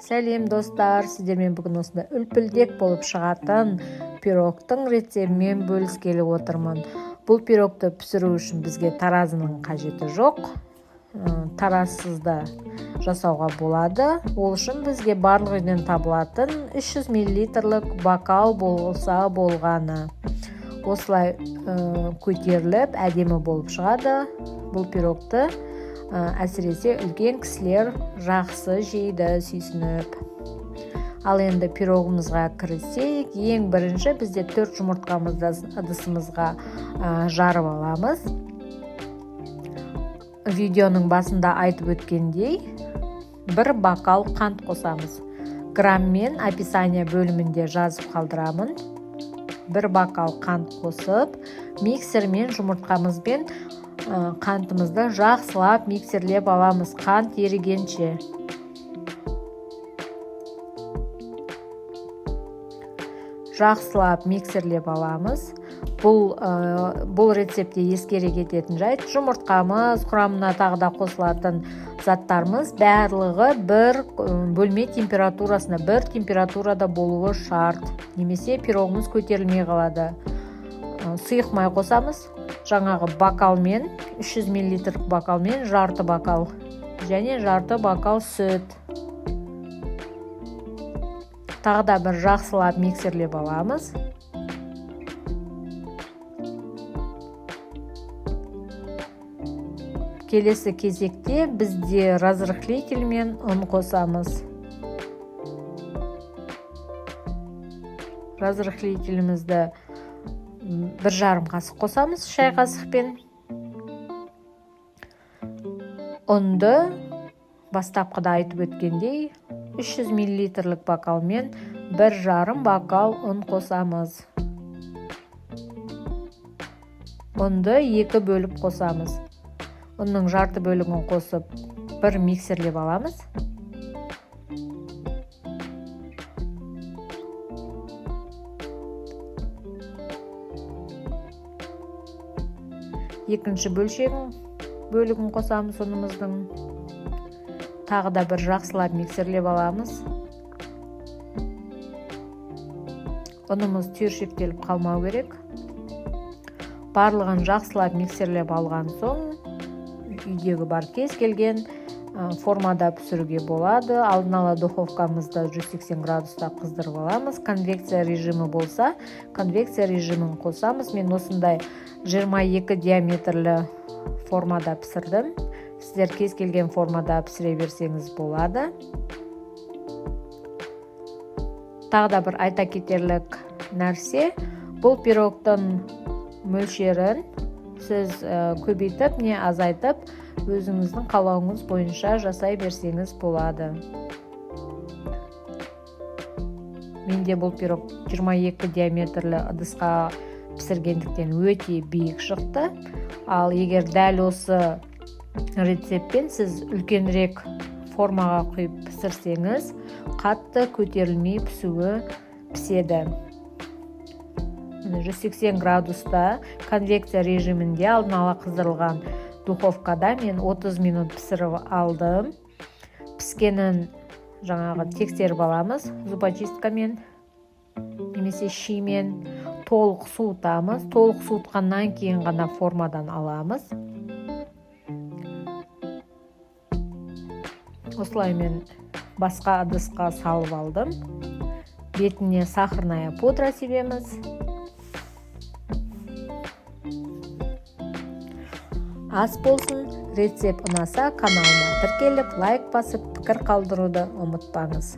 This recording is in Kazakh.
Сәлем достар, сіздермен бүгін осында үлпілдек болып шығатын пирогтың рецептімен бөліскелі отырмын. Бұл пирогты пісіру үшін бізге таразының қажеті жоқ. Таразсыз да жасауға болады. Ол үшін бізге барлық үйден табылатын 300 мл бокал болса болғаны. Осылай көтеріліп, әдемі болып шығады. Бұл пирогты әсіресе үлкен кісілер жақсы жейді, сүйсініп. Ал енді пирогымызға кірісейік. Ең бірінші бізде 4 жұмыртқамызды ыдысымызға жарып аламыз. Видеоның басында айтып өткендей, 1 бокал қант қосамыз. Граммен описание бөлімінде жазып қалдырамын. 1 бокал қант қосып, миксермен жұмыртқамызбен қантымызды жақсылап миксерлеп аламыз, қант ерігенше. Жақсылап миксерлеп аламыз. Бұл рецептте ескере кететін жайт, жұмыртқамыз, құрамына тағы да қосылатын заттарымыз барлығы бір бөлме температурасында, бір температурада болуы шарт. Немесе пирогымыз көтерілмей қалады. Сұйық май қосамыз. Жаңағы бокалмен, 300 мл бокалмен жарты бокал және жарты бокал сүт. Тағы да бір жақсылап миксерлеп аламыз. Келесі кезекте бізде разрыхлитель мен ұн қосамыз. Разрыхлителімізді 1,5 қасық қосамыз, шай қасықпен. Ұнды бастапқыда айтып өткендей 300 мл бокалмен 1,5 бокал ұн қосамыз. Ұнды 2 бөліп қосамыз. Ұнның жарты бөлігін қосып, бір миксерлеп аламыз. Екінші бөлігін қосамыз ұнымыздың. Тағы да бір жақсылап миксерлеп аламыз. Ұнымыз түйіршектеліп қалмау керек. Барлығын жақсылап миксерлеп алған соң, үйдегі бар кез келген формада пісіруге болады. Алдын ала духовкамызда 180 градуста қыздырып аламыз. Конвекция режимі болса, конвекция режимін қосамыз. Мен осындай 22 диаметрлі формада пісірдім. Сіздер кез келген формада пісіре берсеңіз болады. Тағы да бір айта кетерлік нәрсе, бұл пирогтың мөлшерін сіз көбейтіп не азайтып, өзіңіздің қалауыңыз бойынша жасай берсеңіз болады. Менде бұл пирог 22 диаметрлі ыдысқа пісіргендіктен өте биік шықты. Ал егер дәл осы рецептпен сіз үлкенірек формаға құйып пісірсеңіз, қатты көтерілмей піседі. 180 градуста конвекция режимінде алдын ала қыздырылған духовкада мен 30 минут пісіріп алдым. Піскенін жаңағы тексеріп аламыз. Зубочисткамен немесе шимен толық суытамыз. Толық суытқаннан кейін ғана формадан аламыз. Осылай мен басқа ыдысқа салып алдым. Бетіне сахарная пудра себеміз. Ас болсын. Рецепт ұнаса, каналыма тіркеліп, лайк басып, пікір қалдыруды ұмытпаңыз.